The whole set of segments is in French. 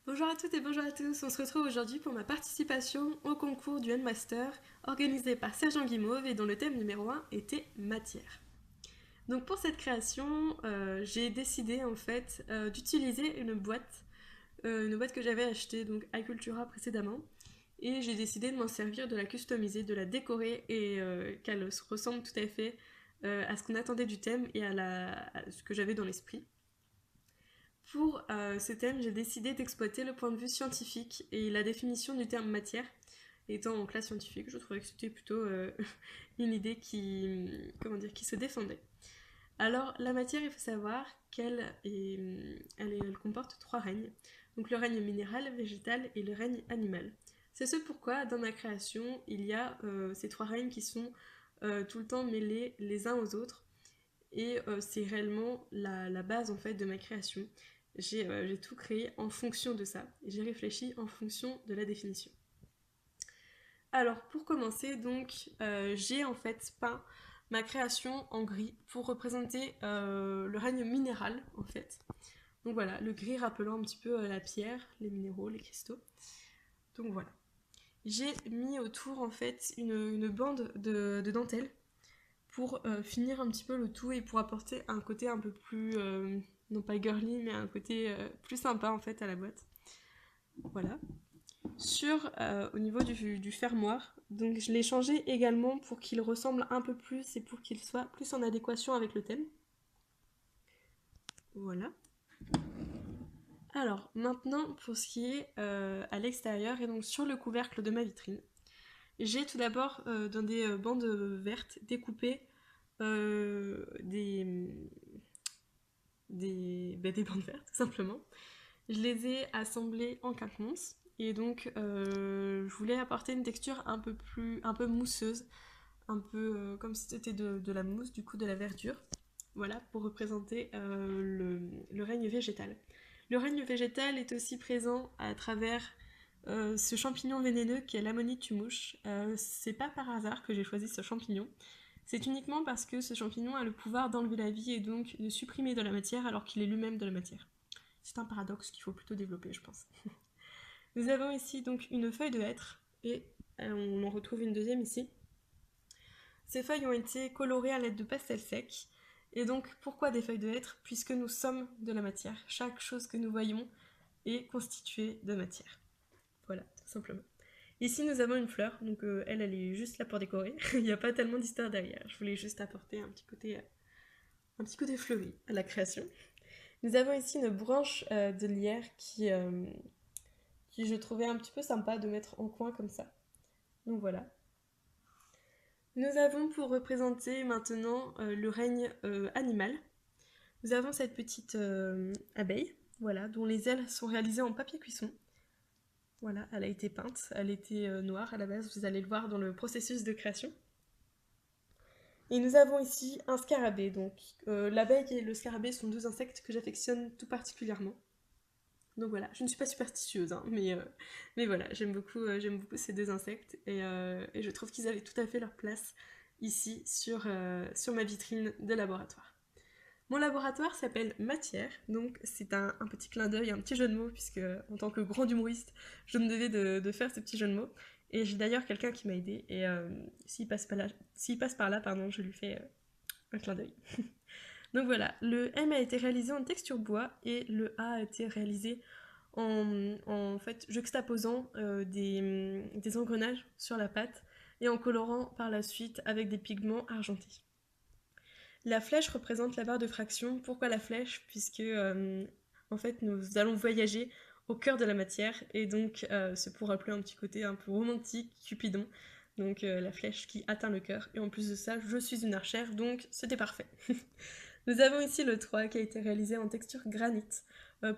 Bonjour à toutes et bonjour à tous, on se retrouve aujourd'hui pour ma participation au concours du Handmaster organisé par Sergent Guimauve et dont le thème numéro 1 était matière. Donc pour cette création, j'ai décidé en fait d'utiliser une boîte que j'avais achetée donc à Cultura précédemment et j'ai décidé de m'en servir, de la customiser, de la décorer et qu'elle ressemble tout à fait à ce qu'on attendait du thème et à ce que j'avais dans l'esprit. Pour ce thème, j'ai décidé d'exploiter le point de vue scientifique et la définition du terme matière. Étant en classe scientifique, je trouvais que c'était plutôt une idée qui se défendait. Alors, la matière, il faut savoir elle comporte trois règnes. Donc le règne minéral, végétal et le règne animal. C'est ce pourquoi, dans ma création, il y a ces trois règnes qui sont tout le temps mêlés les uns aux autres. Et c'est réellement la base en fait de ma création. J'ai tout créé en fonction de ça. J'ai réfléchi en fonction de la définition. Alors pour commencer, donc j'ai en fait peint ma création en gris pour représenter le règne minéral en fait. Donc voilà, le gris rappelant un petit peu la pierre, les minéraux, les cristaux. Donc voilà. J'ai mis autour en fait une bande de dentelle pour finir un petit peu le tout et pour apporter un côté un peu plus, non pas girly, mais un côté plus sympa en fait à la boîte. Voilà. Au niveau du fermoir, donc je l'ai changé également pour qu'il ressemble un peu plus et pour qu'il soit plus en adéquation avec le thème. Voilà. Alors maintenant pour ce qui est à l'extérieur et donc sur le couvercle de ma vitrine, j'ai tout d'abord dans des bandes vertes découpé des bandes vertes tout simplement. Je les ai assemblées en quinconce et donc je voulais apporter une texture un peu mousseuse, un peu comme si c'était de la mousse, du coup de la verdure. Voilà, pour représenter le règne végétal. Le règne végétal est aussi présent à travers ce champignon vénéneux qui est l'amanite tumouche. C'est pas par hasard que j'ai choisi ce champignon. C'est uniquement parce que ce champignon a le pouvoir d'enlever la vie et donc de supprimer de la matière alors qu'il est lui-même de la matière. C'est un paradoxe qu'il faut plutôt développer, je pense. Nous avons ici donc une feuille de hêtre et on en retrouve une deuxième ici. Ces feuilles ont été colorées à l'aide de pastels secs. Et donc, pourquoi des feuilles de hêtre? Puisque nous sommes de la matière. Chaque chose que nous voyons est constituée de matière. Voilà, tout simplement. Ici, nous avons une fleur, donc elle est juste là pour décorer. Il n'y a pas tellement d'histoire derrière. Je voulais juste apporter un petit côté fleuri à la création. Nous avons ici une branche de lierre qui je trouvais un petit peu sympa de mettre en coin comme ça. Donc voilà. Nous avons pour représenter maintenant le règne animal. Nous avons cette petite abeille, voilà, dont les ailes sont réalisées en papier cuisson. Voilà, elle a été peinte, elle était noire à la base, vous allez le voir dans le processus de création. Et nous avons ici un scarabée, donc l'abeille et le scarabée sont deux insectes que j'affectionne tout particulièrement. Donc voilà, je ne suis pas superstitieuse, hein, mais voilà, j'aime beaucoup ces deux insectes et je trouve qu'ils avaient tout à fait leur place ici sur ma vitrine de laboratoire. Mon laboratoire s'appelle Matière, donc c'est un petit clin d'œil, un petit jeu de mots, puisque en tant que grand humoriste, je me devais de faire ce petit jeu de mots. Et j'ai d'ailleurs quelqu'un qui m'a aidé, et s'il passe par là, pardon, je lui fais un clin d'œil. Donc voilà, le M a été réalisé en texture bois et le A a été réalisé en fait juxtaposant des engrenages sur la pâte et en colorant par la suite avec des pigments argentés. La flèche représente la barre de fraction. Pourquoi la flèche? Puisque en fait nous allons voyager au cœur de la matière et donc c'est pour rappeler un petit côté un peu romantique, Cupidon. Donc la flèche qui atteint le cœur. Et en plus de ça, je suis une archère, donc c'était parfait. Nous avons ici le 3 qui a été réalisé en texture granit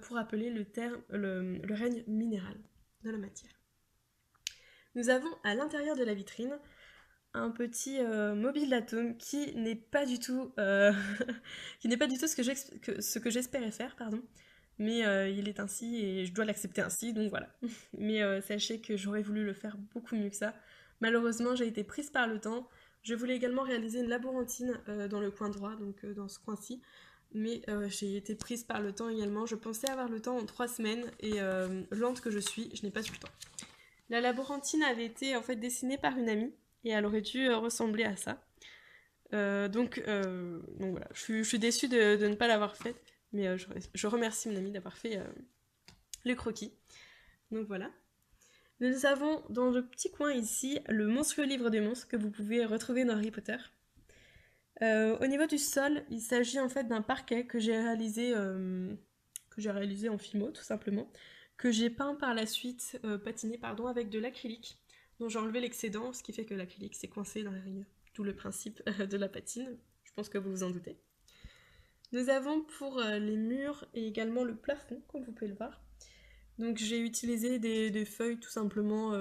pour rappeler le règne minéral de la matière. Nous avons à l'intérieur de la vitrine un petit mobile d'atome qui n'est pas du tout qui n'est pas du tout ce que j'espérais faire, pardon. Mais il est ainsi et je dois l'accepter ainsi, donc voilà. Mais sachez que j'aurais voulu le faire beaucoup mieux que ça. Malheureusement, j'ai été prise par le temps. Je voulais également réaliser une laborantine dans le coin droit, donc dans ce coin-ci. mais j'ai été prise par le temps également. Je pensais avoir le temps en 3 semaines et lente que je suis, je n'ai pas eu le temps. La laborantine avait été en fait dessinée par une amie et elle aurait dû ressembler à ça. Donc voilà, je suis déçue de ne pas l'avoir faite, mais je remercie mon amie d'avoir fait le croquis. Donc voilà. Nous avons dans le petit coin ici le monstrueux livre des monstres que vous pouvez retrouver dans Harry Potter. Au niveau du sol, il s'agit en fait d'un parquet que j'ai réalisé en Fimo tout simplement, que j'ai peint par la suite, patiné pardon, avec de l'acrylique, dont j'ai enlevé l'excédent, ce qui fait que l'acrylique s'est coincé dans la rayure. Tout le principe de la patine, je pense que vous vous en doutez. Nous avons pour les murs et également le plafond, comme vous pouvez le voir. Donc j'ai utilisé des feuilles tout simplement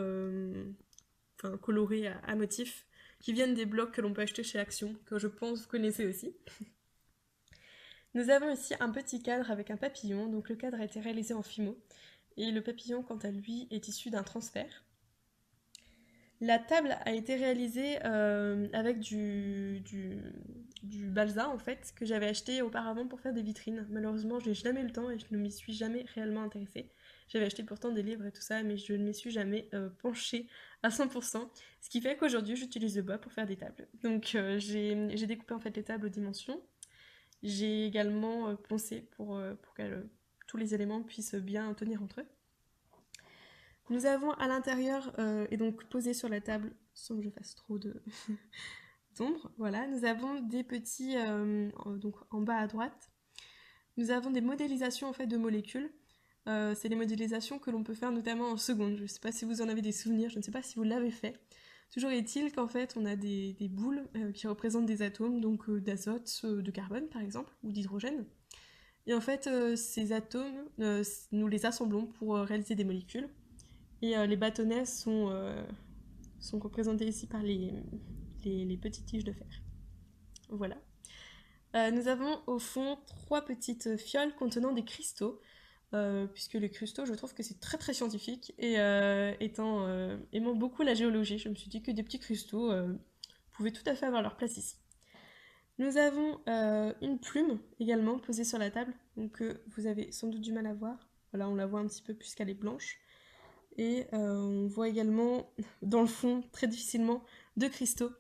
colorées à motifs qui viennent des blocs que l'on peut acheter chez Action, que je pense vous connaissez aussi. Nous avons ici un petit cadre avec un papillon, donc le cadre a été réalisé en Fimo, et le papillon quant à lui est issu d'un transfert. La table a été réalisée avec du balsa en fait, que j'avais acheté auparavant pour faire des vitrines. Malheureusement, je n'ai jamais eu le temps et je ne m'y suis jamais réellement intéressée. J'avais acheté pourtant des livres et tout ça, mais je ne m'y suis jamais penchée à 100%. Ce qui fait qu'aujourd'hui, j'utilise le bois pour faire des tables. Donc j'ai découpé en fait les tables aux dimensions. J'ai également poncé pour que tous les éléments puissent bien tenir entre eux. Nous avons à l'intérieur, et donc posé sur la table, sans que je fasse trop d'ombre, voilà, nous avons des petits, donc en bas à droite, nous avons des modélisations en fait de molécules. C'est des modélisations que l'on peut faire notamment en seconde. Je ne sais pas si vous en avez des souvenirs, je ne sais pas si vous l'avez fait. Toujours est-il qu'en fait on a des boules qui représentent des atomes, donc d'azote, de carbone par exemple, ou d'hydrogène. Et en fait ces atomes, nous les assemblons pour réaliser des molécules. Et les bâtonnets sont représentés ici par les petites tiges de fer. Voilà. Nous avons au fond 3 petites fioles contenant des cristaux, puisque les cristaux, je trouve que c'est très très scientifique, et aimant beaucoup la géologie, je me suis dit que des petits cristaux pouvaient tout à fait avoir leur place ici. Nous avons une plume également posée sur la table, donc vous avez sans doute du mal à voir. Voilà, on la voit un petit peu puisqu'elle est blanche. Et on voit également dans le fond très difficilement de cristaux.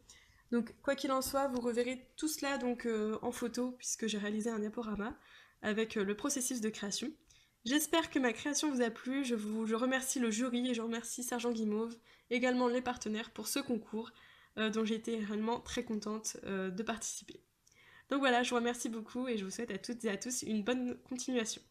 Donc quoi qu'il en soit, vous reverrez tout cela donc en photo puisque j'ai réalisé un diaporama avec le processus de création. J'espère que ma création vous a plu, je remercie le jury et je remercie Sergent Guimauve, également les partenaires pour ce concours dont j'ai été réellement très contente de participer. Donc voilà, je vous remercie beaucoup et je vous souhaite à toutes et à tous une bonne continuation.